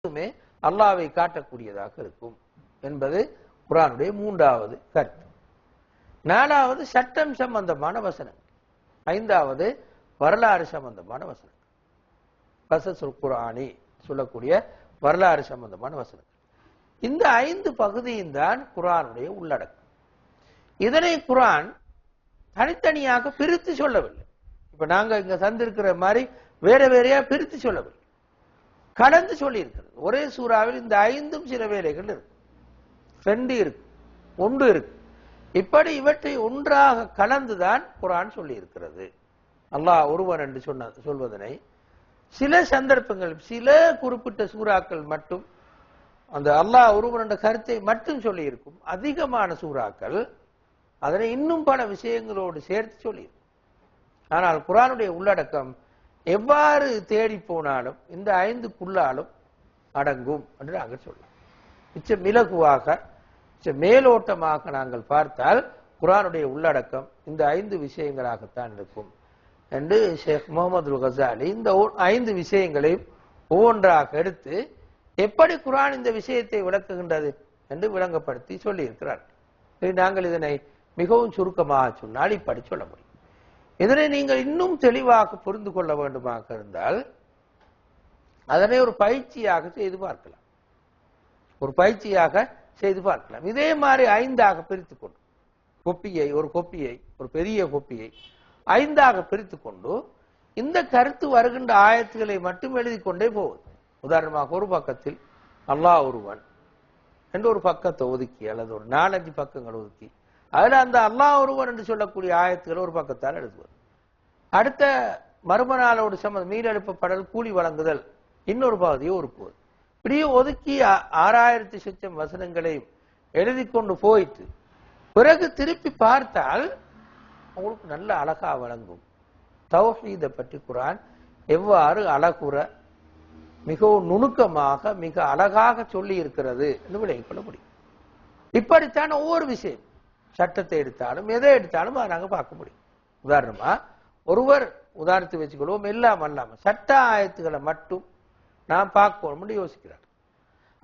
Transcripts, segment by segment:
அல்லாஹ்வை காட்டக்கூடியதாக இருக்கும் என்பது குர்ஆனுடைய மூன்றாவது கருத்து. நாலாவது சட்டம் சம்பந்தமான வசனம், ஐந்தாவது வரலாறு சம்பந்தமான வசனம். கஸஸுல் குர்ஆனி சொல்லக்கூடிய வரலாறு சம்பந்தமான வசனம். இந்த 5 பகுதியும் தான் குர்ஆனுடைய உள்ளடக்கம். இதனை குர்ஆன் தனித்தனியாக பிரித்து சொல்லவில்லை. இப்ப நாங்க இங்க தந்திருக்கிற மாதிரி வேற வேறையா பிரித்து சொல்லவில்லை, கலந்து சொல்லி இருக்கிறது. ஒரே சூறாவில் இந்த 5ம் சில வேலைகள் இருக்கு, 2 இருக்கு, 1 இருக்கு. இப்படி இவற்றை ஒன்றாக கலந்துதான் குர்ஆன் சொல்லி இருக்கிறது. அல்லாஹ் ஒருவன் என்று சொல்வதனை சில சந்தர்ப்பங்கள் சில குறிப்பிட்ட சூறாக்கள் மட்டும் அந்த அல்லாஹ் ஒருவன் என்ற கருத்தை மட்டும் சொல்லி இருக்கும். அதிகமான சூறாக்கள் அதனை இன்னும் பல விஷயங்களோடு சேர்த்து சொல்லி. ஆனால் குர்ஆனுடைய உள்ளடக்கம் எவ்வாறு தேடி போனாலும் இந்த 5க்குள்ளாலும் அடங்கும் என்று நாங்கள் சொல்லலாம். மிச்சம் இலகுவாக மேலோட்டமாக நாங்கள் பார்த்தால் குர்ஆனுடைய உள்ளடக்கம் இந்த 5 விஷயங்களாகத்தான் இருக்கும் என்று ஷேக் முஹம்மது கஸாலி இந்த 5 விஷயங்களையும் ஒவ்வொன்றாக எடுத்து எப்படி குர்ஆன் இந்த விஷயத்தை விளக்குகின்றது என்று விளங்கப்படுத்தி சொல்லி இருக்கிறார். நாங்கள் இதனை மிகவும் சுருக்கமாக சொன்னால் இப்படி சொல்ல முடியும். இதனை நீங்கள் இன்னும் தெளிவாக புரிந்து கொள்ள வேண்டுமாக இருந்தால் அதனை ஒரு பயிற்சியாக செய்து பார்க்கலாம். இதே மாதிரி 5ஆக பிரித்துக் கொண்டு ஒரு பெரிய கொப்பியை 5ஆக பிரித்துக் கொண்டு இந்த கருத்து வருகின்ற ஆயத்துக்களை மட்டும் எழுதி கொண்டே போவது. உதாரணமாக ஒரு பக்கத்தில் அல்லாஹ் ஒருவன் என்று ஒரு பக்கத்தை ஒதுக்கி அல்லது ஒரு 4-5 பக்கங்கள் ஒதுக்கி அதுல அந்த அல்லாஹ் ஒருவன் என்று சொல்லக்கூடிய ஆயத்துக்கள் ஒரு பக்கத்தால் எழுதுவது. அடுத்த மறுமநாளோடு மீளெழுப்பப்படல், கூலி வழங்குதல் இன்னொரு பகுதியை ஒதுக்குவது. இப்படியே ஒதுக்கி 6000 சொச்சம் வசனங்களையும் எழுதி கொண்டு போயிட்டு பிறகு திருப்பி பார்த்தால் உங்களுக்கு நல்ல அழகா வழங்கும். தௌஹீதை பற்றி குர்ஆன் எவ்வாறு அழகுற மிகவும் நுணுக்கமாக மிக அழகாக சொல்லி இருக்கிறது என்று விளங்கிக் கொள்ள முடியும். இப்படித்தான் ஒவ்வொரு விஷயம், சட்டத்தை எடுத்தாலும் எதை எடுத்தாலும் அதை நாங்கள் பார்க்க முடியும். உதாரணமா உதாரணத்தை வச்சுக்கொள்வோம், எல்லாம் அல்லாம சட்ட ஆயத்துக்களை மட்டும் நான் பார்க்கணும்னு யோசிக்கிறார்.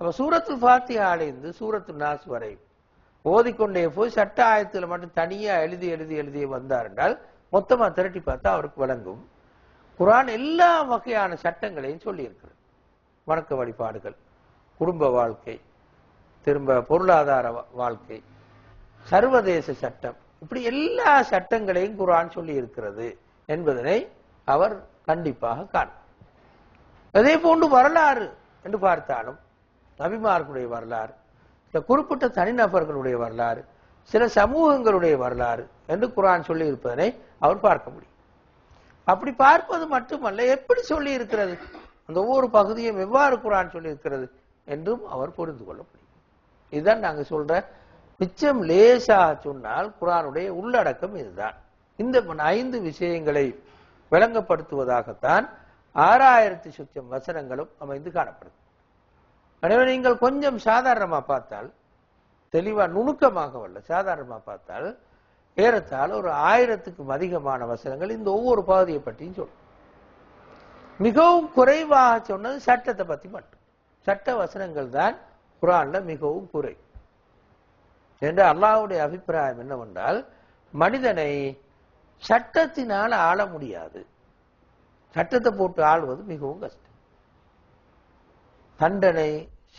அப்ப சூரத்துல் ஃபாத்திஹாலிருந்து சூரத்துல் நாஸ் வரை ஓதிக்கொண்டே போய் சட்ட ஆயத்துக்களை மட்டும் தனியா எழுதி வந்தார் என்றால் மொத்தமா திரட்டி பார்த்தா அவருக்கு விளங்கும். குர்ஆன் எல்லா வகையான சட்டங்களையும் சொல்லி இருக்கிறது. வணக்க வழிபாடுகள், குடும்ப வாழ்க்கை, திரும்ப பொருளாதார வாழ்க்கை, சர்வதேச சட்டம், இப்படி எல்லா சட்டங்களையும் குர்ஆன் சொல்லி இருக்கிறது என்பதனை அவர் கண்டிப்பாக காணும். அதே போன்று வரலாறு என்று பார்த்தாலும் நபிமார்களுடைய வரலாறு, சில குறிப்பிட்ட தனிநபர்களுடைய வரலாறு, சில சமூகங்களுடைய வரலாறு என்று குர்ஆன் சொல்லி இருப்பதனை அவர் பார்க்க முடியும். அப்படி பார்ப்பது மட்டுமல்ல, எப்படி சொல்லி இருக்கிறது, அந்த ஒவ்வொரு பகுதியும் எவ்வாறு குர்ஆன் சொல்லி இருக்கிறது என்றும் அவர் புரிந்து கொள்ள முடியும். இதுதான் நாங்க சொல்ற மிச்சம் லேசாக சொன்னால் குர்ஆனுடைய உள்ளடக்கம் இதுதான். இந்த 5 விஷயங்களை விளங்கப்படுத்துவதாகத்தான் 6000 சொச்சம் வசனங்களும் அமைந்து காணப்படுது. எனவே நீங்கள் கொஞ்சம் சாதாரணமா பார்த்தால், தெளிவா நுணுக்கமாக வல்ல சாதாரணமா பார்த்தால் ஏறத்தாழ ஒரு 1000க்கும் அதிகமான வசனங்கள் இந்த ஒவ்வொரு பகுதியை பற்றியும் சொல்லும். மிகவும் குறைவாக சொன்னது சட்டத்தை பத்தி மட்டும். சட்ட வசனங்கள் தான் குர்ஆன்ல மிகவும் குறை என்று அல்லாஹ்வுடைய அபிப்பிராயம் என்னவென்றால், மனிதனை சட்டத்தினால் ஆள முடியாது. சட்டத்தை போட்டு ஆள்வது மிகவும் கஷ்டம். தண்டனை,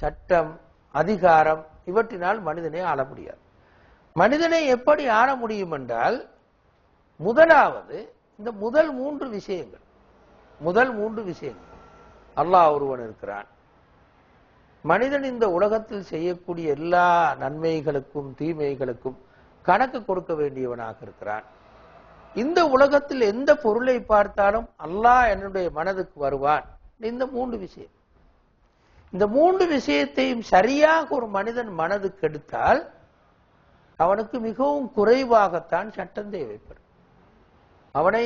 சட்டம், அதிகாரம் இவற்றினால் மனிதனை ஆள முடியாது. மனிதனை எப்படி ஆள முடியும் என்றால், முதலாவது இந்த முதல் 3 விஷயங்கள். அல்லாஹ் ஒருவன் இருக்கிறான். மனிதன் இந்த உலகத்தில் செய்யக்கூடிய எல்லா நன்மைகளுக்கும் தீமைகளுக்கும் கணக்கு கொடுக்க வேண்டியவனாக இருக்கிறான். இந்த உலகத்தில் எந்த பொருளை பார்த்தாலும் அல்லாஹ் என்னுடைய மனதுக்கு வருவான். இந்த 3 விஷயம், இந்த 3 விஷயத்தையும் சரியாக ஒரு மனிதன் மனதுக்கு எடுத்தால் அவனுக்கு மிகவும் குறைவாகத்தான் சட்டம் தேவைப்படும். அவனை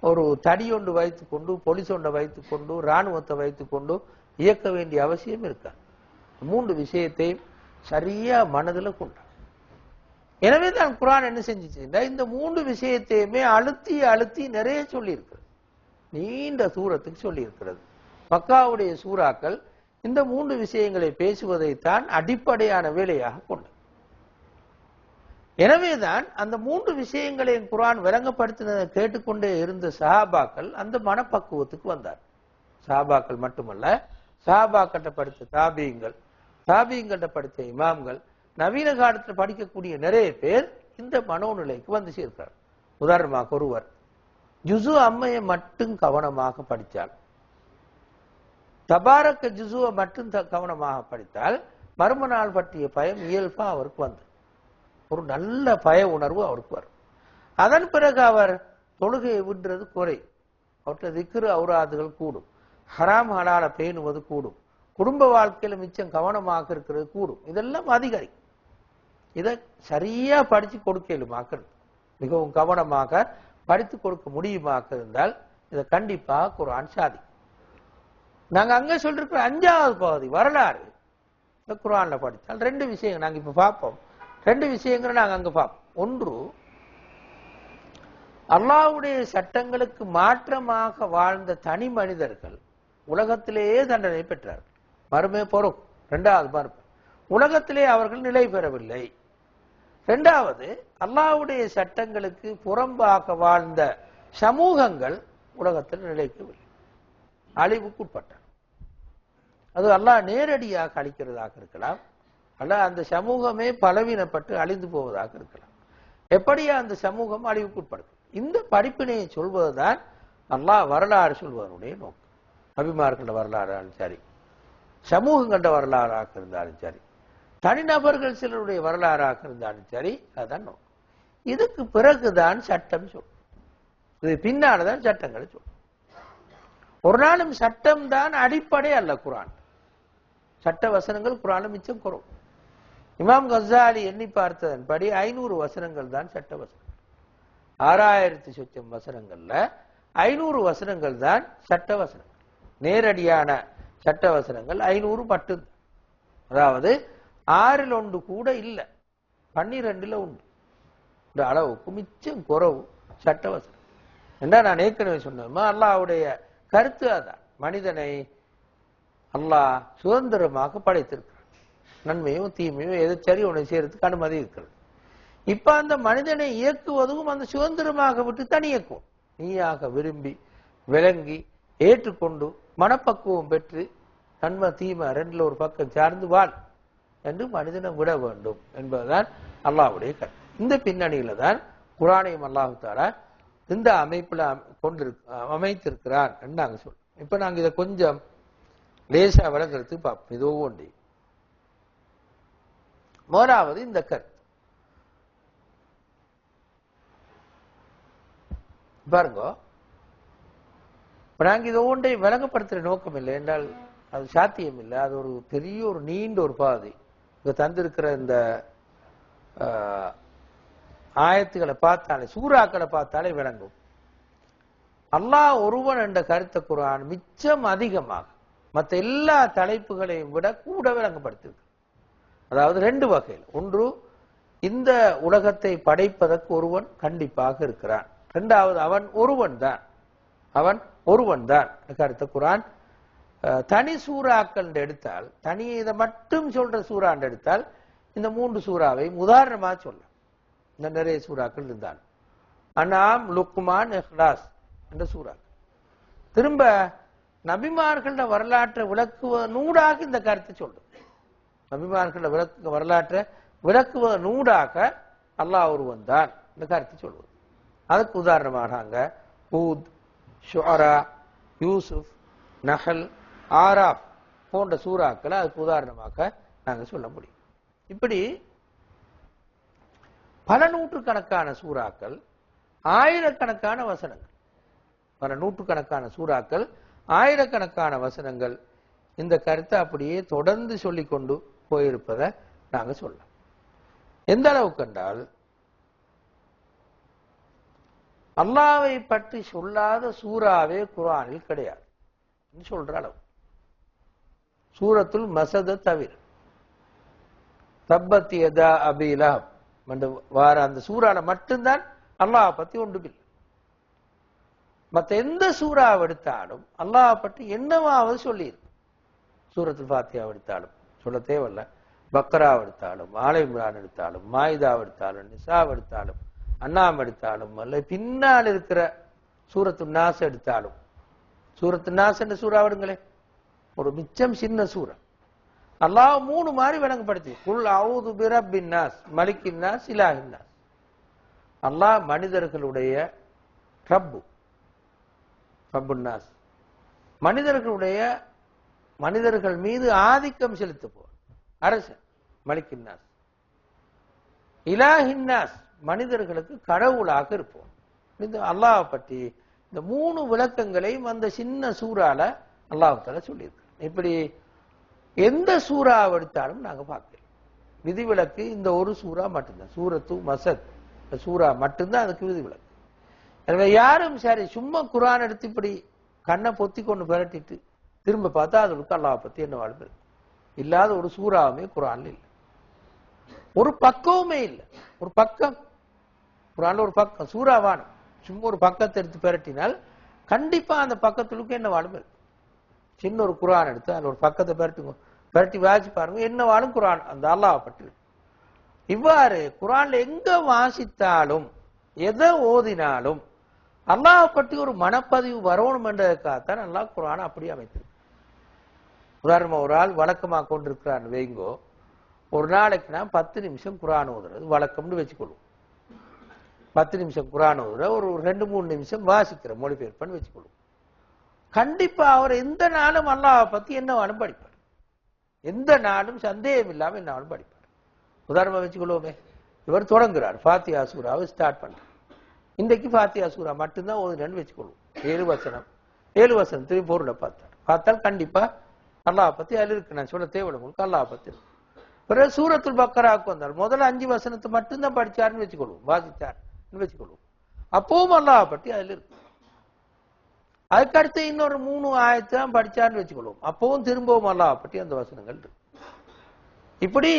ஒரு தடி ஒன்று வைத்துக் கொண்டு, போலீஸ் ஒன்றை வைத்துக் கொண்டு, இராணுவத்தை வைத்துக் கொண்டு இயக்க வேண்டிய அவசியம் இருக்காது. 3 விஷயத்தையும் சரியா மனதில் கொண்டான். எனவே தான் குர்ஆன் என்ன செஞ்சுச்சுன்னா, இந்த 3 விஷயத்தையுமே அழுத்தி நிறைய சொல்லி இருக்கிறது. நீண்ட சூரத்துக்கு சொல்லி இருக்கிறது. மக்காவுடைய சூறாக்கள் இந்த 3 விஷயங்களை பேசுவதைத்தான் அடிப்படையான வேலையாக கொண்டது. எனவேதான் அந்த 3 விஷயங்களையும் குர்ஆன் விளங்கப்படுத்தினதை கேட்டுக்கொண்டே இருந்த சஹாபாக்கள் அந்த மனப்பக்குவத்துக்கு வந்தார். சஹாபாக்கள் மட்டுமல்ல, சஹாபாக்கிட்ட படித்த தாபீங்கள், தாபீங்கள்ட்ட படித்த இமாம்கள், நவீன காலத்தில் படிக்கக்கூடிய நிறைய பேர் இந்த மனோநிலைக்கு வந்து சேர்க்கிறார். உதாரணமாக ஒருவர் ஜுசு அம்மையை மட்டும் கவனமாக படித்தால், தபாரக்க ஜுசுவை மட்டும் கவனமாக படித்தால் மர்ம நாள் பற்றிய பயம் இயல்பா அவருக்கு வந்து ஒரு நல்ல பய உணர்வு அவருக்கு வரும். அதன் பிறகு அவர் தொழுகையை விடுறது குறை, அவற்றை திக்ரு ஔராதுகள் கூடும், ஹராம் ஹலால பேணுவது கூடும், குடும்ப வாழ்க்கையில மிச்சம் கவனமாக இருக்கிறது கூடும். இதெல்லாம் அதிகரிக்கும். இதை சரியா படிச்சு கொடுக்கலுமாக்கிறது, மிகவும் கவனமாக படித்து கொடுக்க முடியுமாக இருந்தால் இதை கண்டிப்பாக குர்ஆன் சாதிக்கும். நாங்க அங்க சொல்லிருக்கிற 5வது பகுதி வரலாறு இந்த குர்ஆன்ல படித்தால் 2 விஷயங்கள் நாங்க இப்ப பார்ப்போம். 2 விஷயங்களை நாங்க அங்க பார்ப்போம். ஒன்று, அல்லாஹ்வுடைய சட்டங்களுக்கு மாற்றமாக வாழ்ந்த தனி மனிதர்கள் உலகத்திலேயே தண்டனை பெற்றார்கள், மறுமை பொறுப்பு. 2வது மறுப்பு, உலகத்திலே அவர்கள் நிலை பெறவில்லை. 2வது, அல்லாஹ்வுடைய சட்டங்களுக்கு புறம்பாக வாழ்ந்த சமூகங்கள் உலகத்தில் நிலைக்கவில்லை, அழிவுக்குட்பட்டார். அது அல்லாஹ் நேரடியாக அழிக்கிறதாக இருக்கலாம், அல்ல அந்த சமூகமே பலவீனப்பட்டு அழிந்து போவதாக இருக்கலாம். எப்படியா அந்த சமூகம் அழிவுக்குட்படுது? இந்த படிப்பினையை சொல்வதுதான் அல்லாஹ் வரலாறு சொல்வதனுடைய நோக்கம். நபிமார்கள வரலாறு சரி, சமூகங்கள வரலாறாக இருந்தாலும் சரி, தனிநபர்கள் சிலருடைய வரலாறாக இருந்தாலும் சரி, அதுதான் நோக்கம். இதுக்கு பிறகுதான் சட்டம் சொல்லும், இது பின்னால்தான் சட்டங்களை சொல்லும். ஒரு நாளும் சட்டம் தான் அடிப்படை அல்ல. குர்ஆன் சட்ட வசனங்கள் குர்ஆன்ல மிச்சம் குறைவு. இமாம் கஸாலி எண்ணி பார்த்ததன்படி 500 வசனங்கள் தான் சட்ட வசனங்கள். 6000 சொச்சம் வசனங்கள்ல 500 வசனங்கள் தான் சட்ட வசனங்கள். நேரடியான சட்ட வசனங்கள் 500 மட்டும். அதாவது 6ல் 1 கூட இல்லை, 12ல் 1 இந்த அளவுக்கு மிச்சம் குறைவு சட்ட வசனம். என்ன நான் ஏற்கனவே சொன்னோமா, அல்லாஹ்வுடைய கருத்து அதான், மனிதனை அல்லாஹ் சுதந்திரமாக படைத்திருக்கிறார். நன்மையும் தீமையும் எது சரி உன்னை செய்யறதுக்கு அனுமதி இருக்கிறது. இப்ப அந்த மனிதனை இயக்குவதும் அந்த சுதந்திரமாக விட்டு தனி இயக்குவோம். நீயாக விரும்பி விளங்கி ஏற்றுக்கொண்டு மனப்பக்குவம் பெற்று நன்மை தீமை 2ல் ஒரு பக்கம் சார்ந்து வாழ் என்று மனிதனை விட வேண்டும் என்பதுதான் அல்லாஹ்வுடைய கருத்து. இந்த பின்னணியில தான் குர்ஆனையும் அல்லாஹ் தஆலா இந்த அமைப்புல அமைத்திருக்கிறான் என்று நாங்க சொல்றோம். இப்ப நாங்க இதை கொஞ்சம் லேசா விளங்குறதுக்கு பார்ப்போம். இது ஒவ்வொன்றையும். முதலாவது இந்த கருத்து பாருங்க. நாங்க இது ஒவ்வொன்றையும் விளங்கப்படுத்துற நோக்கம் இல்லை என்றால் அது சாத்தியம் இல்லை. அது ஒரு பெரிய ஒரு நீண்ட ஒரு பாதை. இங்க தந்திருக்கிற இந்த ஆயத்துக்களை பார்த்தாலே, சூறாக்களை பார்த்தாலே விளங்கும். அல்லாஹ் ஒருவன் என்ற கருத்தை குர்ஆன் மிச்சம் அதிகமாக மற்ற எல்லா தலைப்புகளையும் விட கூட விளங்கப்படுத்திருக்கு. அதாவது 2 வகையில். ஒன்று, இந்த உலகத்தை படைப்பதற்கு ஒருவன் கண்டிப்பாக இருக்கிறான். 2வது, அவன் ஒருவன் தான் கருத்தை குர்ஆன் தனி சூறாக்கள் எடுத்தால், தனியை இதை மட்டும் சொல்ற சூறாண்டு எடுத்தால் இந்த 3 சூறாவை உதாரணமா சொல்ல. இந்த நிறைய சூறாக்கள் இருந்தான், அன்ஆம், லுக்மான், இஹ்லாஸ் என்ற சூறாக்கள். திரும்ப நபிமார்கள வரலாற்றை விளக்குவதனூடாக இந்த கருத்தை சொல்றது. நபிமார்கள வரலாற்றை விளக்குவதனூடாக அல்லாஹ் ஒருவன் தான் இந்த கருத்தை சொல்வது. அதுக்கு உதாரணமாக ஹூத், ஷுஆரா, யூசுப், நஹல், ஆராஃப் போன்ற சூறாக்களை அதுக்கு உதாரணமாக நாங்க சொல்ல முடியும். இப்படி பல நூற்றுக்கணக்கான சூறாக்கள், ஆயிரக்கணக்கான வசனங்கள், பல நூற்றுக்கணக்கான சூறாக்கள், ஆயிரக்கணக்கான வசனங்கள் இந்த கருத்தை அப்படியே தொடர்ந்து சொல்லிக் கொண்டு போயிருப்பதை நாங்க சொல்லலாம். எந்த அளவுக்கு என்றால், அல்லாஹ்வை பற்றி சொல்லாத சூறாவே குர்ஆனில் கிடையாது சொல்ற அளவு. சூரத்துல் மஸத தவிர, தப்பத் யதா அபீ லஹப் வார அந்த சூறால மட்டும்தான் அல்லாஹ் பத்தி ஒன்றுமில்லை. மற்ற எந்த சூறாவை எடுத்தாலும் அல்லாஹ் பற்றி என்னவாவது சொல்லியிருக்கு. சூரத்துல் ஃபாத்திஹா எடுத்தாலும் சொல்ல தேவையில்ல, பக்ரா எடுத்தாலும், ஆல இம்ரான் எடுத்தாலும், மாயிதா எடுத்தாலும், நிசா எடுத்தாலும், அன்னாம் எடுத்தாலும், அல்ல பின்னால் இருக்கிற சூரத்து நாஸ் எடுத்தாலும், சூரத்து நாஸ் என்ற சூறா விடுங்களேன், ஒரு மிச்சம் சின்ன சூறா. அல்லாஹ் 3 மாதிரி விளங்கப்படுத்தி, குல் அஊது பிரப்பின் நாஸ், மலிக்கின் நாஸ், இலாஹின் நாஸ். அல்லாஹ் மனிதர்களுடைய ரப்பு, ரப்புன் நாஸ், மனிதர்கள் மீது ஆதிக்கம் செலுத்துவோம் அரசன், மலிக்கின் நாஸ். இலாஹின் நாஸ், மனிதர்களுக்கு கடவுளாக இருப்போம். இந்த அல்லாஹ் பற்றி இந்த 3 விளக்கங்களையும் அந்த சின்ன சூறால அல்லாஹ் தஆலா சொல்லியிருக்கார். இப்படி எந்த சூறா எடுத்தாலும் நாங்க பார்க்கலாம். விதிவிலக்கு இந்த ஒரு சூறா மட்டும்தான், சூரத்து மசத் சூறா மட்டும்தான் அதுக்கு விதிவிலக்கு. எனவே யாரும் சரி சும்மா குர்ஆன் எடுத்து இப்படி கண்ணை பொத்தி கொண்டு விரட்டிட்டு திரும்ப பார்த்தா அதுக்கு அல்லாஹ் பத்தி என்ன வாழ்வு இல்லாத ஒரு சூறாவுமே குர்ஆன்ல இல்லை, ஒரு பக்கமுமே இல்லை. ஒரு பக்கம் குர்ஆன்ல ஒரு பக்கம் சூறாவான சும்மா ஒரு பக்கத்தை எடுத்து பெரட்டினால் கண்டிப்பா அந்த பக்கத்துக்கு என்ன வாழும் இருக்கு. சின்ன ஒரு குர்ஆன் எடுத்து அதில் ஒரு பக்கத்தை பெரட்டி வாசி பாருங்க, என்ன வாழும் குர்ஆன் அந்த அல்லாஹ் பற்றி. இவ்வாறு குர்ஆன்ல எங்க வாசித்தாலும் எதை ஓதினாலும் அல்லாஹ் பற்றி ஒரு மனப்பதிவு வரணும் என்றதுக்காகத்தான் அல்லாஹ் குர்ஆனை அப்படி அமைத்திருக்கு. உதாரணமா ஒரு ஆள் வழக்கமாக கொண்டிருக்கிறான்னு வைங்கோ, ஒரு நாளைக்கு நான் 10 நிமிஷம் குர்ஆன் ஓதுறது வழக்கம்னு வச்சுக்கொள்ளும். 10 நிமிஷம் குர்ஆன் ஓதுற, ஒரு 2-3 நிமிஷம் வாசிக்கிற மொழிபெயர்ப்பன்னு வச்சுக்கொள்ளும். கண்டிப்பா அவர் எந்த நாளும் அல்லாஹ் பத்தி என்னவாலும் படிப்பார், எந்த நாளும் சந்தேகம் இல்லாம என்னவாலும் படிப்பார். உதாரணமா வச்சுக்கொள்வோமே, இவர் தொடங்குறார் ஃபாத்திஹா சூராவை ஸ்டார்ட் பண்றார். இன்றைக்கு ஃபாத்திஹா சூரா மட்டும்தான் ஓதுறேன்னு வச்சுக்கொள்வோம். 7 வசனத்தையும் பொருளை பார்த்தால் கண்டிப்பா அல்லாஹ் பத்தி அதில் இருக்கு. நான் சொல்ல தேவையில்லை, உங்களுக்கு அல்லாஹ் பத்தி இருக்கு. பிறகு சூரத்துல் பக்கராவுக்கு வந்தால் முதல்ல 5 வசனத்தை மட்டும்தான் படிச்சாருன்னு வச்சுக்கொள்வோம், வாசிச்சார்னு வச்சுக்கொள்வோம். அப்பவும் அல்லாஹ் பத்தி அதில் இருக்கு. அதுக்கடுத்து இன்னொரு 3 ஆயத்தான் படிச்சார்னு வச்சுக்கொள்வோம், அப்பவும் திரும்பவும் அல்லாஹ் பற்றி அந்த வசனங்கள் இருக்கு. இப்படி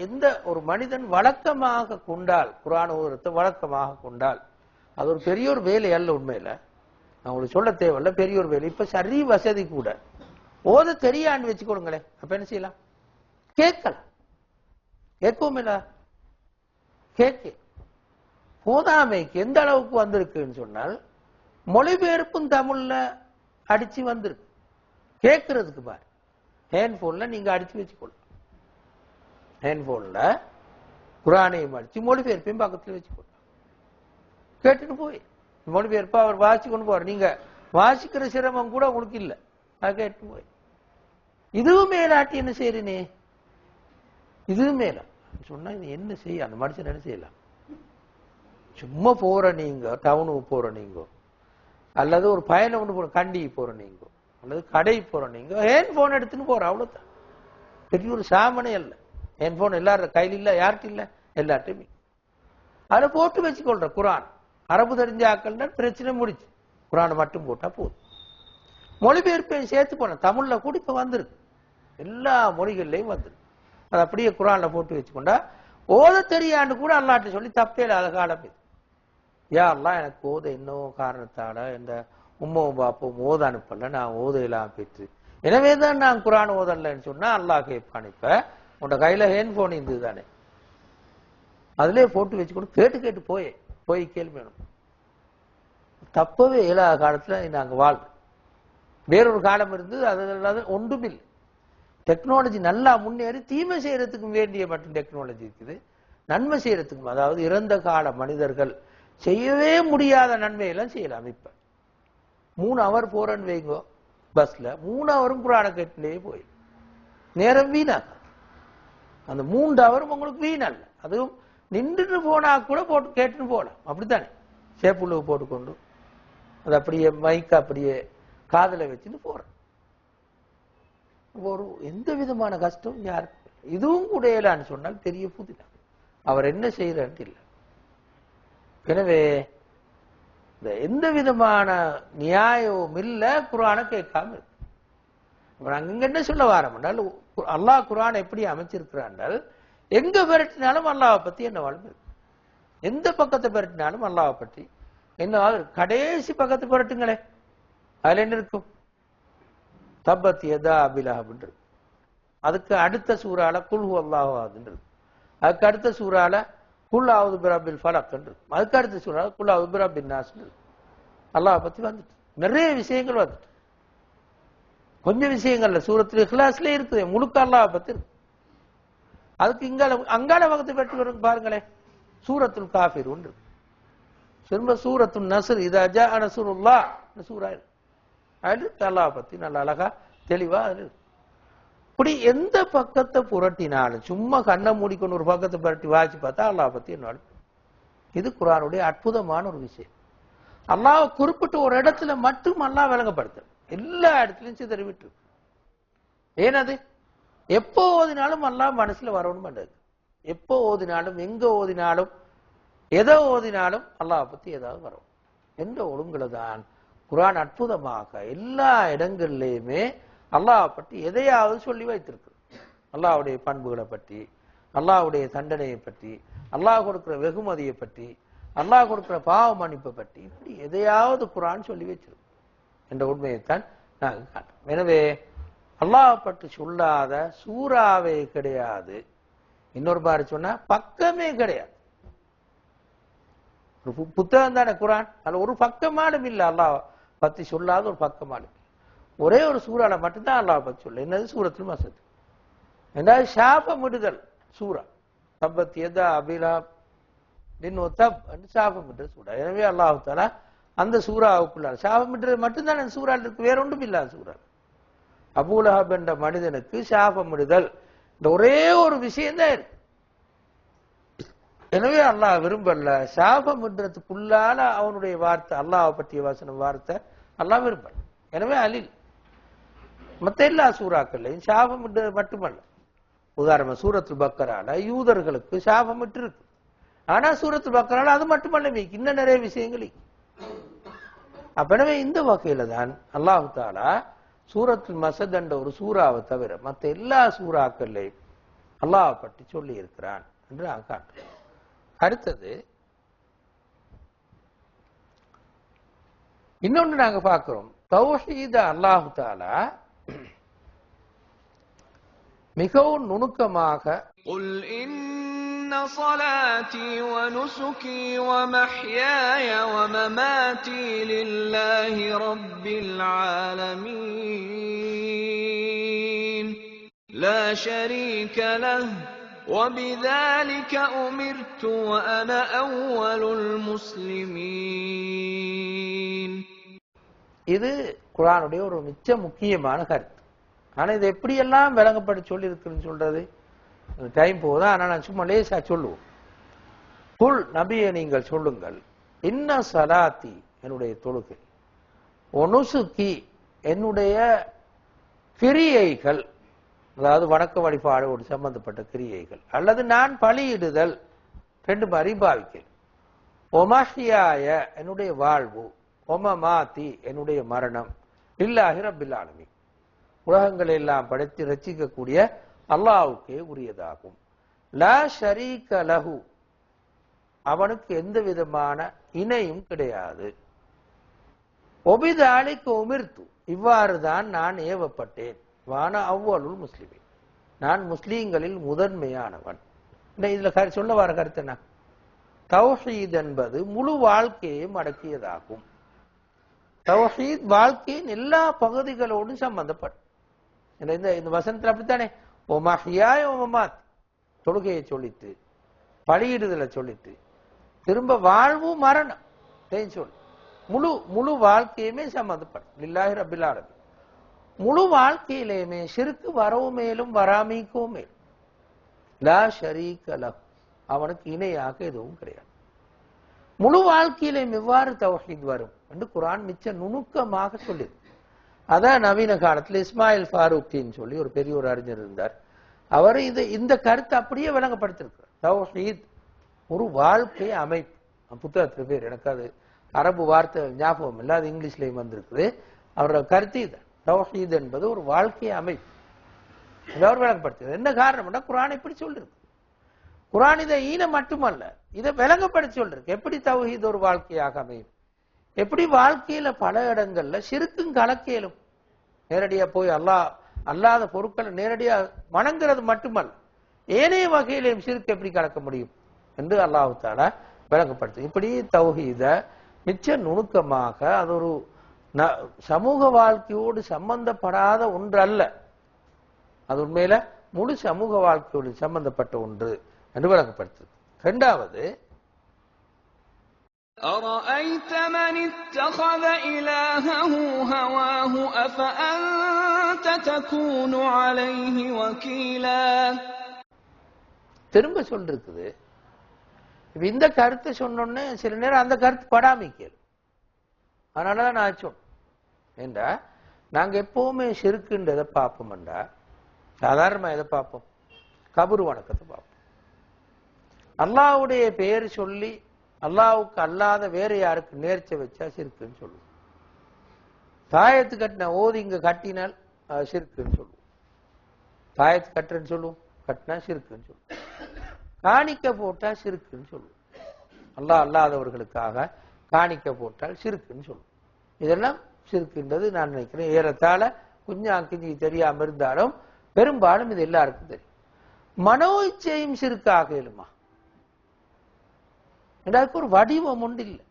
எந்த ஒரு மனிதன் வழக்கமாக கொண்டால், குர்ஆன் ஓதுறதை வழக்கமாக கொண்டால், அது ஒரு பெரிய ஒரு வேலை அல்ல. உண்மையில நான் உங்களுக்கு சொல்ல தேவையில்ல, பெரிய ஒரு வேலை. இப்ப சரி வசதி கூட ஓத தெரியான்னு வச்சுக்கொடுங்களேன், அப்ப என்ன செய்யலாம்? கேட்கலாம். கேட்கவும் இல்ல, கேட்க போதாமைக்கு எந்த அளவுக்கு வந்திருக்குன்னு சொன்னால், மொழிபெயர்ப்பும் தமிழ்ல அடிச்சு வந்திருக்கு. கேட்கறதுக்கு பாரு, ஹேண்ட்போன்ல நீங்க அடிச்சு வச்சுக்கொள்ளலாம். ஹேண்ட்போன்ல குர்ஆனையும் அடிச்சு மொழிபெயர்ப்பையும் பக்கத்துல வச்சுக்கொள்ளலாம். கேட்டுட்டு போய் மொழிபெயர்ப்பா அவர் வாசி கொண்டு போவார். நீங்க வாசிக்கிற சிரமம் கூட உங்களுக்கு இல்லை, அது கேட்டு போய். இதுவும் மேலாட்டி என்ன செய்யறீனே, இதுவும் மேல சொன்னா என்ன செய்ய, அந்த மனுஷன் என்ன செய்யலாம்? சும்மா போற நீங்க, டவுனுக்கு போற நீங்க, அல்லது ஒரு பயணம் கொண்டு போற, கண்டி போற நீங்க, அல்லது கடை போற நீங்க, ஹேண்ட்போன் எடுத்துன்னு போற, அவ்வளவுதான். பெரிய ஒரு சாமனே அல்ல. ஹேண்ட்போன் எல்லாரும் கையில் இல்ல, யார்கிட்ட இல்ல, எல்லார்ட்டையுமே. அதை போட்டு வச்சுக்கொள்ற குர்ஆன். அரபு தெரிஞ்ச ஆக்கள்னா பிரச்சனை முடிச்சு, குர்ஆனை மட்டும் போட்டா போதும். மொழிபெயர்ப்பையும் சேர்த்து போன தமிழ்ல கூட இப்ப வந்துருக்கு, எல்லா மொழிகள்லையும் வந்துருக்கு. அது அப்படியே குர்ஆன்ல போட்டு வச்சுக்கொண்டா ஓத தெரியான்னு கூட அல்லாஹ்ட்ட சொல்லி தப்பே இல்லாத காலம் இது. யா அல்லாஹ், எனக்கு ஓத இன்னும் காரணத்தால இந்த உம்மாவும் பாப்பும் ஓத அனுப்பல, நான் ஓத எல்லாம் பெற்று, எனவேதான் நான் குர்ஆன் ஓதல்லன்னு சொன்னா அல்லாஹ் கேட்பான். இப்ப உன்னோட கையில ஹேண்ட்போன் இருந்தது தானே, அதுலயே போட்டு வச்சுக்கொண்டு கேட்டு போய் கேள்வி வேணும். தப்பவே இல்லாத காலத்துல நாங்க வாழ்றோம். வேறொரு காலம் இருந்தது, அது ஒன்றுமில்லை. டெக்னாலஜி நல்லா முன்னேறி தீமை செய்யறதுக்கும் வேண்டிய மட்டும் டெக்னாலஜி இருக்குது, நன்மை செய்யறதுக்கும், அதாவது இறந்த கால மனிதர்கள் செய்யவே முடியாத நன்மையெல்லாம் செய்யலாம். இப்ப 3 ஹவர் போறேன்னு வைங்கோ பஸ்ல, 3 ஹவரும் குர்ஆனை கேட்டுலே போய் நேரம் வீணாக. அந்த 3 ஹவரும் உங்களுக்கு வீணல்ல, அதுவும் நின்றுட்டு போனா கூட போட்டு கேட்டுன்னு போகலாம். அப்படித்தானே சேப்புள்ள போட்டுக்கொண்டு அது அப்படியே மைக்க அப்படியே காதல வச்சுன்னு போறேன். ஒரு எந்த விதமான கஷ்டம் யாருக்கு. இதுவும் கூட இயலான்னு சொன்னால் பெரிய புதினம். அவர் என்ன செய்யறாரு இல்லை. எனவே இந்த எந்த விதமான நியாயமும் இல்ல, குர்ஆனை கேட்காம இருக்கு. அங்க என்ன சொல்ல வாரம்னால், அல்லாஹ் குர்ஆனை எப்படி அமைச்சிருக்கிறார்கள், எங்க பெரட்டினாலும் அல்லாஹ் பத்தி என்ன வாழ்வு, எந்த பக்கத்தை பெரட்டினாலும் அல்லாஹ் பற்றி என்ன. கடைசி பக்கத்தை பெரட்டுங்களே, அதுல என்ன இருக்கும்? தப்பத் யதா அபி லஹப். அதுக்கு அடுத்த சூறால குல் ஹுவல்லாஹு அஹத்ன்றது, அதுக்கு அடுத்த சூறால குல் அஊது பிரப்பில் ஃபலக்ன்றது, அதுக்கு அடுத்த சூறால குல் அஊது பிரப்பின் நாஸ்ன்றது. அல்லாஹ் பத்தி வந்துட்டு நிறைய விஷயங்கள் வந்துட்டு, கொஞ்சம் விஷயங்கள்ல சூரத்துல் இக்லாஸ்ல இருக்குது, முழுக்க அல்லாஹ் பத்தி இருக்கு. அதுக்கு அங்கால வகத்தை பெற்று வரும் பாருங்களேன், சூரத்துல் காஃபிர் ஒன்று, திரும்ப சூரத்துல் நஸ்ர் இதா ஜா நஸ்ருல்லாஹ் சூரா, அதுக்கு அல்லாஹ் பத்தி நல்ல அழகா தெளிவா அது. இப்படி எந்த பக்கத்தை புரட்டினாலும் சும்மா கண்ணை மூடிக்கொண்டு ஒரு பக்கத்தை புரட்டி வாசி பார்த்தா அல்லாஹ் பத்தி என்ன, இது குர்ஆனுடைய அற்புதமான ஒரு விஷயம். அல்லாஹ் குறிப்பிட்ட ஒரு இடத்துல மட்டும் அல்லாஹ் விளங்கப்படுத்த, எல்லா இடத்துலயும் சிதறிவிட்டு. ஏனது எப்போ ஓதினாலும் அல்லாஹ் மனசுல வரணும் பண்றது, எப்போ ஓதினாலும் எங்க ஓதினாலும் எதை ஓதினாலும் அல்லாஹ் பத்தி ஏதாவது வரும் என்ற ஒழுங்குல தான் குர்ஆன் அற்புதமாக எல்லா இடங்கள்லயுமே அல்லாஹ் பற்றி எதையாவது சொல்லி வைத்திருக்கு. அல்லாஹ்வுடைய பண்புகளை பற்றி, அல்லாஹ்வுடைய தண்டனையை பற்றி, அல்லாஹ் கொடுக்கிற வெகுமதியை பற்றி, அல்லாஹ் கொடுக்கிற பாவ மன்னிப்பை பற்றி, இப்படி எதையாவது குர்ஆன் சொல்லி வச்சிருக்கு என்ற உண்மையைத்தான் நாங்கள் காட்டுறோம். எனவே அல்லாஹ் பற்றி சொல்லாத சூறாவே கிடையாது. இன்னொரு மாதிரி சொன்னா பக்கமே கிடையாது. ஒரு புத்தகம் தானே குர்ஆன், அதுல ஒரு பக்கமாலும் இல்லை அல்லாஹ் பத்தி சொல்லாத ஒரு பக்கமாலும். ஒரே ஒரு சூறால மட்டும்தான் அல்லாஹ் பத்தி சொல்ல, என்னது சூரத்துல் மஸத். என்னது சாபமிடுதல் சூரா, தப்பத் யதா அபிலஹப் தப் என்று சாபமிடுற சூறா. எனவே அல்லாஹ் தஆலா அந்த சூறாவுக்குள்ள சாபமிடுறது மட்டும்தான் அந்த சூறால இருக்கு, வேற ஒன்றும் இல்லாத சூறா. அபூலஹப் என்ற மனிதனுக்கு சாபமிடுதல் இந்த ஒரே ஒரு விஷயம்தான் இருக்கு. எனவே அல்லாஹ் விரும்பல சாபமிடுறதுக்குள்ளால அவனுடைய வார்த்தை, அல்லாஹ் பற்றிய வசனம் வார்த்தை அல்லாஹ் விரும்பல. எனவே அலில் மத்த எல்லா சூறாக்கள்லையும் சாபமிடுறது மட்டுமல்ல. உதாரணம் சூரத்துல் பக்கரால யூதர்களுக்கு சாபமிட்டு இருக்கு, ஆனா சூரத்துல் பக்கரால அது மட்டுமல்ல, இன்னும் நிறைய விஷயங்கள். அப்ப எனவே இந்த வகையில தான் அல்லாஹு தஆலா சூரத்துல் மஸத் என்ற ஒரு சூறாவை தவிர மற்ற எல்லா சூறாக்கள்லையும் அல்லாஹ் பற்றி சொல்லி இருக்கிறான் என்று நான் காட்டுறேன். அடுத்தது இன்னொன்று நாங்க பார்க்கிறோம், தௌஹீத அல்லாஹு தஆலா மிகவும் நுணுக்கமாக குல் இன்ன ஸலாத்தி வ நுஸுகி வ மஹ்யாய வ மமாத்தி லில்லாஹி ரப்பில் ஆலமீன் லா ஷரீக லஹு வ பிذلك உமிர்து வ அன அவ்வலுல் முஸ்லிமீன். இது குர்ஆனுடைய ஒரு மிச்ச முக்கியமான கருத்து. ஆனா இது எப்படியெல்லாம் விளங்கப்பட்டு சொல்லி இருக்குன்னு சொல்றது டைம் போகுதா, ஆனா நான் சும்மா லேசா சொல்லுவோம். குல் நபியை நீங்கள் சொல்லுங்கள், இன்ன ஸலாத்தி என்னுடைய தொழுகை, ஒனுசுகி என்னுடைய கிரியைகள், அதாவது வணக்க வழிபாடோடு சம்பந்தப்பட்ட கிரியைகள், அல்லது நான் பலியிடுதல் ரெண்டு மாதிரி பாவிக்கிறேன். ஒமஹ்யாய என்னுடைய வாழ்வு, ஒமமாத்தி என்னுடைய மரணம், லில்லாஹி ரப்பில் ஆலமீன் உலகங்களை எல்லாம் படைத்து ரட்சிக்கக்கூடிய அல்லாஹ்வுக்கே உரியதாகும். லா ஷரீக லஹு அவனுக்கு எந்த விதமான இணையும் கிடையாது. ஒபிதாலிக்கு உமிர்த்து இவ்வாறுதான் நான் ஏவப்பட்டேன். வான அவ்வலுல் முஸ்லிமீன் நான் முஸ்லீம்களில் முதன்மையானவன். இதுல சொல்ல வர கருத்து என்ன, தௌஹீத் என்பது முழு வாழ்க்கையையும் அடக்கியதாகும். தௌஹீத் வாழ்க்கையின் எல்லா பகுதிகளோடும் சம்பந்தப்படும். இந்த வசனத்தில் அப்படித்தானே, ஓ மஹ்யாய ஓ மமாத் தொழுகையை சொல்லிட்டு பலியிடுதலை சொல்லிட்டு திரும்ப வாழ்வு மரணம் சொல்லு, முழு முழு வாழ்க்கையுமே சம்பந்தப்படும். லில்லாஹி ரப்பில் ஆலமீன் முழு வாழ்க்கையிலேயுமே ஷிர்க் வரவும் மேலும் வராமைக்கும் மேலும். லா ஷரீக லஹு அவனுக்கு இணையாக எதுவும் கிடையாது. முழு வாழ்க்கையிலேயும் எவ்வாறு தௌஹீத் வரும் என்று குர்ஆன் மிச்ச நுணுக்கமாக சொல்லி. அதான் நவீன காலத்தில் இஸ்மாயில் ஃபாரூக்கின்னு சொல்லி ஒரு பெரிய ஒரு அறிஞர் இருந்தார். அவர் இந்த கருத்தை அப்படியே விளங்கப்படுத்திருக்கிறார். தௌஹீத் ஒரு வாழ்க்கை அமைப்பு. புத்தகத்தில் பேர் எனக்கு அது அரபு வார்த்தை ஞாபகம் இல்லை, அது இங்கிலீஷ்லயும் வந்திருக்குது. அவரோட கருத்து இது, தௌஹீத் என்பது ஒரு வாழ்க்கை அமைப்பு. அவர் விளங்கப்படுத்துறது என்ன காரணம்னா குர்ஆன் இப்படி சொல்லிருக்கு. குர்ஆன் இதை ஈன மட்டுமல்ல, இதை விளங்கப்படுத்தி சொல்லிருக்கு. எப்படி தௌஹீத் ஒரு வாழ்க்கையாக அமையும், எப்படி வாழ்க்கையில பல இடங்கள்ல ஷிர்க்கும் கலக்கேலும். நேரடியா போய் அல்லாத பொருட்களை நேரடியாக வணங்குறது மட்டுமல்ல, ஏனைய வகையிலையும் ஷிர்க் எப்படி கலக்க முடியும் என்று அல்லாஹ் தஆலா விளங்கப்படுத்து. இப்படி தௌஹீத மிச்ச நுணுக்கமாக அது ஒரு சமூக வாழ்க்கையோடு சம்பந்தப்படாத ஒன்று அல்ல, அது உண்மையில முழு சமூக வாழ்க்கையோடு சம்பந்தப்பட்ட ஒன்று என்று விளங்கப்படுத்துது. இரண்டாவது, أَرَأَيْتَ مَنِ اتَّخَذَ إِلَٰهَهُ هَوَاهُ أَفَأَنتَ تَكُونُ عَلَيْهِ وَكِيلًا. திரும்ப சொல்லிருக்குது. இந்த கருத்தை சொன்னோன்னே சில நேரம் அந்த கருத்து படாமிக்கல். அதனாலதான் நான் சொன்னேன் ஏண்டா, நாங்க எப்பவுமே ஷிர்க்குன்றதை பார்ப்போம்டா, சாதாரணமா எதை பார்ப்போம்? கபரு வணக்கத்தை பார்ப்போம். அல்லாஹ்வுடைய பெயர் சொல்லி அல்லாஹ்வுக்கு அல்லாத வேற யாருக்கு நேர்ச்சை வச்சா ஷிர்க்குன்னு சொல்லுவோம். தாயத்து கட்டின ஓதி இங்க கட்டினால் ஷிர்க்குன்னு சொல்லுவோம். தாயத்து கட்டுறேன்னு சொல்லுவோம், கட்டினா ஷிர்க்குன்னு சொல்லுவோம். காணிக்க போட்டா ஷிர்க்குன்னு சொல்லுவோம். அல்லாஹ் அல்லாதவர்களுக்காக காணிக்க போட்டால் ஷிர்க்குன்னு சொல்லுவோம். இதெல்லாம் ஷிர்க்குன்றது நான் நினைக்கிறேன் ஏறத்தாழ கொஞ்சம் கிஞ்சி தெரியாம இருந்தாலும் பெரும்பாலும் இது எல்லாருக்கும் தெரியும். மனோ இச்சையும் ஷிர்க்காக இயலுமா? அதுக்கு ஒரு வடிவம் உண்டு இல்லை.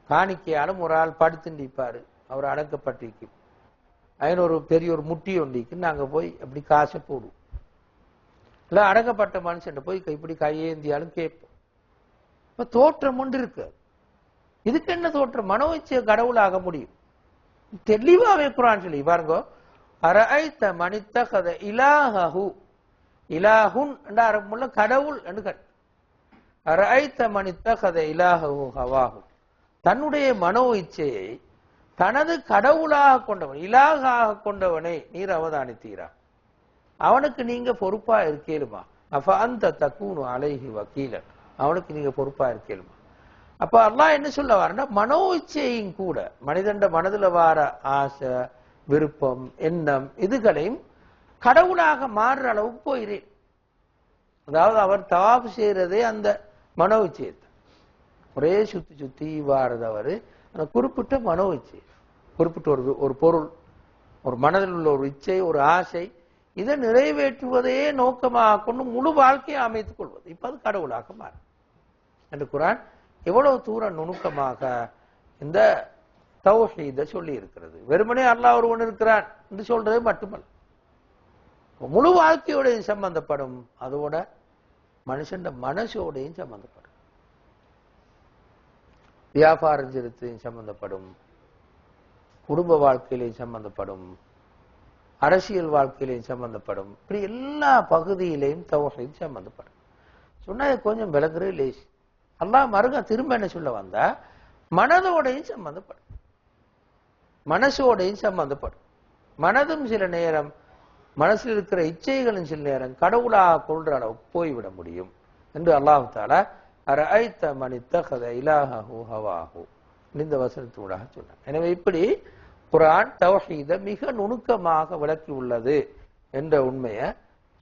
காணிக்கையாலும் ஒரு ஆள் படுத்துண்டிப்பாரு, அவர் அடக்கப்பட்டிருக்கு, அதில் ஒரு பெரிய ஒரு முட்டி ஒண்டிக்கு நாங்க போய் அப்படி காசை போடுவோம். இல்ல அடக்கப்பட்ட மனுஷன் போய் இப்படி கையேந்தியாலும் கேட்போம். இப்ப தோற்றம் ஒன்று இருக்கு. இதுக்கு என்ன தோற்றம்? மனோ இச்சைய கடவுளாக முடியும். தெளிவாவே குர்ஆன் சொல்லி பாருங்க, அரஐத மனித்தகத இலாஹு, இலாஹுன் என்ற அரபுல கடவுள் என்று கருத்து. அரஐத மனித்தகத இலாஹு ஹவாஹு, தன்னுடைய மனோ இச்சையை தனது கடவுளாக கொண்டவன், இலாகாக கொண்டவனை நீர் அவதானித்தீரா, அவனுக்கு நீங்க பொறுப்பா இருக்கேலுமா? அப்ப அந்த தக்கூனு அலைஹி வக்கீலன், அவனுக்கு நீங்க பொறுப்பா இருக்கேலுமா? அப்ப அல்லாஹ் என்ன சொல்ல வாரன்னா, மனோ இச்சையும் கூட மனிதண்ட மனதுல வார ஆசை, விருப்பம், எண்ணம் இதுகளையும் கடவுளாக மாறுற அளவுக்கு போயிறேன். அதாவது அவர் தவாஃப் செய்யறதே அந்த மனோ இச்சையத்தை, ஒரே சுத்தி சுத்தி வாரதவர் அந்த குறிப்பிட்ட மனோ இச்சை, குறிப்பிட்ட ஒரு பொருள், ஒரு மனதில் உள்ள ஒரு இச்சை, ஒரு ஆசை, இதை நிறைவேற்றுவதையே நோக்கமாக கொண்டு முழு வாழ்க்கையை அமைத்துக் கொள்வது. இப்ப அது கடவுளாக மாறும் என்று குர்ஆன் எவ்வளவு தூரம் நுணுக்கமாக இந்த தௌஹீதை சொல்லி இருக்கிறது. வெறுமனே அல்லாஹ் ஒருவன் இருக்கிறான் என்று சொல்றது மட்டுமல்ல, முழு வாழ்க்கையோடையும் சம்பந்தப்படும், அதோட மனுஷன் மனசோடையும் சம்பந்தப்படும், வியாபார ஜீவிதத்தையும் சம்பந்தப்படும், குடும்ப வாழ்க்கையிலையும் சம்பந்தப்படும், அரசியல் வாழ்க்கையிலையும் சம்பந்தப்படும். இப்படி எல்லா பகுதியிலையும் தௌஹீத் சம்பந்தப்படும். சொன்னா கொஞ்சம் விளங்குறது லேசி. அல்லாஹ் மறுக திரும்ப என்ன சொல்ல வந்தா, மனதோடையும் சம்பந்தப்படும், மனசோடையும் சம்பந்தப்படும். மனதும் சில நேரம், மனசில் இருக்கிற இச்சைகளும் சில நேரம் கடவுளாக கொள்ற அளவுக்கு போய்விட முடியும் என்று அல்லாஹ் தஆலா அரஐத மனித்தகத இலாஹு ஹவாஹு இந்த வசனத்தூடாக சொன்னார். எனவே இப்படி குர்ஆன் தௌஹீதை மிக நுணுக்கமாக விளக்கி உள்ளது என்ற உண்மையை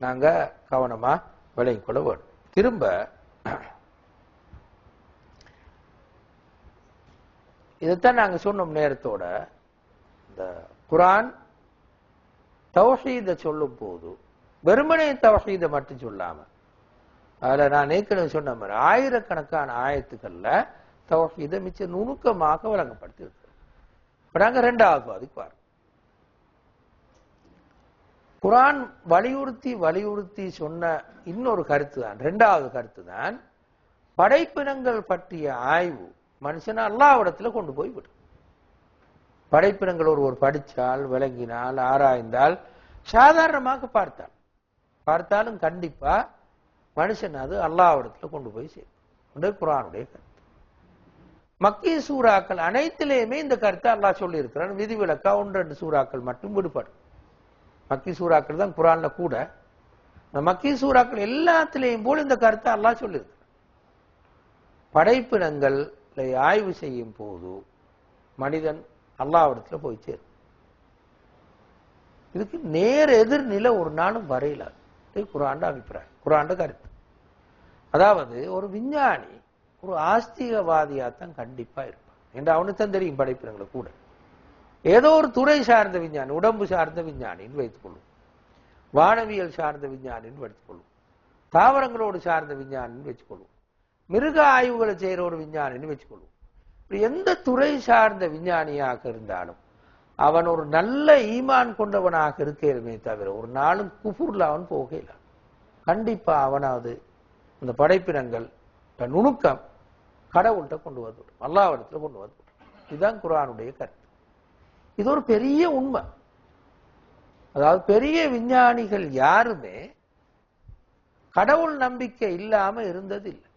நாங்க கவனமா விளங்கிக் கொள்ள வேண்டும். திரும்ப இதைத்தான் நாங்க சொன்னோம் நேரத்தோட, இந்த குர்ஆன் தௌஹீதை சொல்லும் போது வெறுமனே தௌஹீதை மட்டும் சொல்லாம, அதுல நான் ஏற்கனவே சொன்ன மாதிரி ஆயிரக்கணக்கான ஆயத்துக்கள்ல தௌஹீதை மிச்ச நுணுக்கமாக வழங்கப்படுத்தி இருக்கு. இப்ப நாங்க ரெண்டாவது அதுக்கு பாருங்க. குர்ஆன் வலியுறுத்தி சொன்ன இன்னொரு கருத்து தான், ரெண்டாவது கருத்து தான், படைப்பினங்கள் பற்றிய ஆய்வு மனுஷனை அல்லாஹ்விடத்துல கொண்டு போய் விடும். படைப்பினங்கள் ஒருவர் படித்தால், விளங்கினால், ஆராய்ந்தால், சாதாரணமாக பார்த்தாலும் கண்டிப்பா மனுஷன் அது அல்லாஹ்விடத்துல கொண்டு போய் சேர்க்கும். குர்ஆனுடைய கருத்து. மக்கி சூறாக்கள் அனைத்திலேயுமே இந்த கருத்தை அல்லாஹ் சொல்லி இருக்கிறான். விதிவிலக்கா 1-2 சூறாக்கள் மட்டும் விடுபடும். மக்கி சூறாக்கள் தான் குர்ஆன்ல கூட. மக்கி சூறாக்கள் எல்லாத்திலேயும் போல இந்த கருத்தை அல்லாஹ் சொல்லியிருக்கிறான். படைப்பினங்களை ஆய்வு செய்யும் போது மனிதன் அல்லாஹ்விடத்துல போய் சேரும். இதுக்கு நேர் எதிர்நிலை ஒரு நாளும் வரையில குர்ஆன் அபிப்பிராயம், குர்ஆன் கருத்து. அதாவது ஒரு விஞ்ஞானி ஒரு ஆஸ்திகவாதியாத்தான் கண்டிப்பா இருப்பான் என்று அவனுக்கு தான் தெரியும். படைப்பினங்களை கூட ஏதோ ஒரு துறை சார்ந்த விஞ்ஞானி, உடம்பு சார்ந்த விஞ்ஞானின்னு வைத்துக் கொள்ளும், வானவியல் சார்ந்த விஞ்ஞானின்னு வைத்துக் கொள்ளும், தாவரங்களோடு சார்ந்த விஞ்ஞானின்னு வச்சுக்கொள்ளும், மிருக ஆய்வுகளை செய்யற ஒரு விஞ்ஞானின்னு வச்சுக்கொள்ளும். எந்த துறை சார்ந்த விஞ்ஞானியாக இருந்தாலும் அவன் ஒரு நல்ல ஈமான் கொண்டவனாக இருக்கவே தவிர ஒரு நாளும் குஃபுர்ல அவன் போகல. கண்டிப்பா அவனாவது இந்த படைப்பினங்கள் நுணுக்கம் கடவுள்கிட்ட கொண்டு வந்துடும், அல்லாஹ்விடத்துல கொண்டு வந்துடும். இதுதான் குர்ஆனுடைய கருத்து. இது ஒரு பெரிய உண்மை. அதாவது பெரிய விஞ்ஞானிகள் யாருமே கடவுள் நம்பிக்கை இல்லாம இருந்ததில்லை.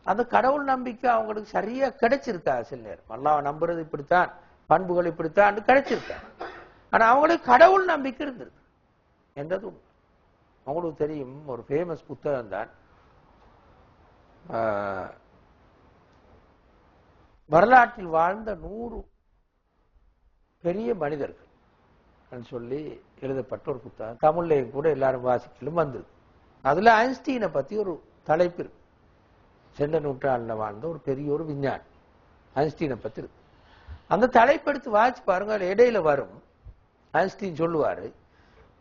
அந்த கடவுள் நம்பிக்கை அவங்களுக்கு சரியா கிடைச்சிருக்கா? சில நேரம் அல்லாஹ் நம்புறது இப்படித்தான், பண்புகள் இப்படித்தான் கிடைச்சிருக்கா. ஆனா அவங்களுக்கு கடவுள் நம்பிக்கை இருந்திருக்கு என்றது உண்மை. அவங்களுக்கு தெரியும், ஒரு ஃபேமஸ் புத்தகம் தான் வரலாற்றில் வாழ்ந்த 100 பெரிய மனிதர்கள் சொல்லி எழுதப்பட்ட ஒரு புத்தகம். தமிழ்லையும் கூட எல்லாரும் வாசிக்கலும் வந்தது. அதுல ஐன்ஸ்டீனை பத்தி ஒரு தலைப்பு இருக்கு. சென்ற நூற்றாண்டில் வாழ்ந்த ஒரு பெரிய ஒரு விஞ்ஞானி ஐன்ஸ்டீனை பத்தி இருக்கு. அந்த தலைப்பெடுத்து வாசிச்சு பாருங்க. அது இடையில வரும். ஐன்ஸ்டீன் சொல்லுவாரு,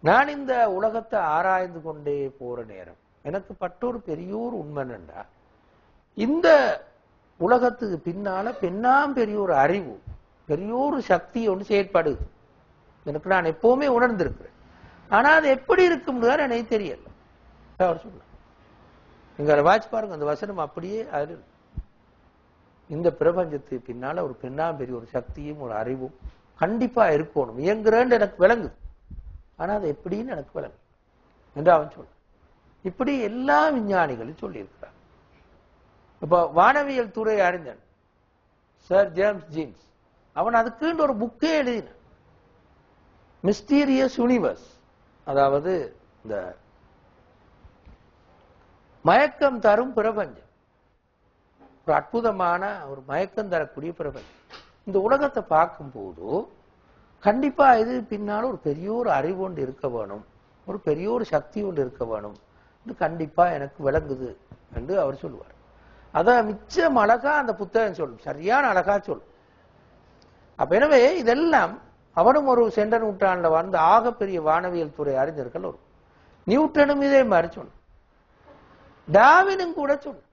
நான் இந்த உலகத்தை ஆராய்ந்து கொண்டே போற நேரம் எனக்கு பட்டொரு பெரிய ஒரு உண்மைன்னா, இந்த உலகத்துக்கு பின்னால பெண்ணாம் பெரிய ஒரு அறிவு, பெரிய ஒரு சக்தி ஒன்று செயற்படுது. எனக்கு நான் எப்பவுமே உணர்ந்திருக்கிறேன். ஆனா அது எப்படி இருக்கும்னு எனக்கு தெரியல. அவர் சொன்னார். நீங்க அதை வாட்சி பாருங்க, அந்த வசனம் அப்படியே அது இந்த பிரபஞ்சத்துக்கு பின்னால ஒரு பெண்ணாம் பெரிய ஒரு சக்தியும் ஒரு அறிவும் கண்டிப்பா இருக்கணும் இயங்குறேன்னு எனக்கு விளங்குது. ஆனா அது எப்படின்னு எனக்கு விளங்கு என்று அவன் சொல்ல. இப்படி எல்லா விஞ்ஞானிகளும் சொல்லியிருக்கிறார். இப்ப வானவியல் துறை அறிஞன் சர் ஜேம்ஸ் ஜீன்ஸ், அவன் அதுக்குன்னு ஒரு புக்கே எழுதினான், மிஸ்டீரியஸ் யூனிவர்ஸ். அதாவது இந்த மயக்கம் தரும் பிரபஞ்சம், ஒரு அற்புதமான ஒரு மயக்கம் தரக்கூடிய பிரபஞ்சம். இந்த உலகத்தை பார்க்கும் போது கண்டிப்பா இது பின்னால ஒரு பெரிய ஒரு அறிவு ஒன்று இருக்க வேணும், ஒரு பெரிய ஒரு சக்தி ஒன்று இருக்க வேணும், இது கண்டிப்பா எனக்கு விளங்குது என்று அவர் சொல்லுவார். அத மிச்சம் அழகா அந்த புத்தகம் சொல்லும், சரியான அழகா சொல்லும். அப்ப எனவே இதெல்லாம் அவனும் ஒரு சென்ற நூற்றாண்டுல வாழ்ந்த ஆகப்பெரிய வானவியல் துறை அறிஞர்கள். ஒரு நியூட்டனும் இதே மாதிரி சொன்ன, டார்வினும் கூட சொன்ன.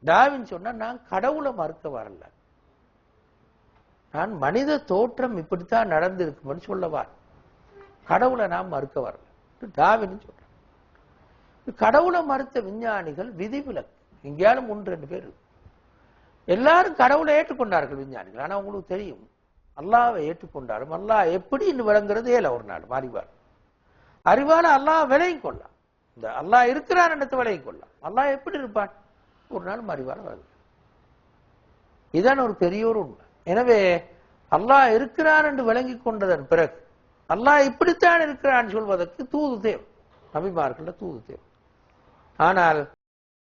டார்வின் சொன்னா, நான் கடவுளை மறுக்க வரல, நான் மனித தோற்றம் இப்படித்தான் நடந்திருக்கும்னு சொல்லவார், கடவுளை நான் மறுக்க வரல டார்வின் சொல்ற. கடவுளை மறுத்த விஞ்ஞானிகள் விதிவிலக்கு எங்கேயாலும் 1-2 பேர். எல்லாரும் கடவுளை ஏற்றுக்கொண்டார்கள் விஞ்ஞானிகள். ஆனா உங்களுக்கு தெரியும், அல்லாவை ஏற்றுக்கொண்டாலும் அல்லாஹ் எப்படி விளங்குறது ஏல ஒரு நாள் மாறிவார். அறிவால அல்லாஹ் விலையும் கொள்ளலாம், இந்த அல்லாஹ் இருக்கிறார் என்னத்தை விலையும் கொள்ளலாம். அல்லாஹ் எப்படி இருப்பான் ஒரு நாள் மாறிவார் வருது. இதான் ஒரு பெரிய ஒரு உண்மை. எனவே அல்லாஹ் இருக்கிறார் என்று விளங்கி கொண்டதன் பிறகு அல்லாஹ் இப்படித்தான் இருக்கிறான் சொல்வதற்கு தூது தேவை, நபிமார்கள் தூது தேவை. ஆனால்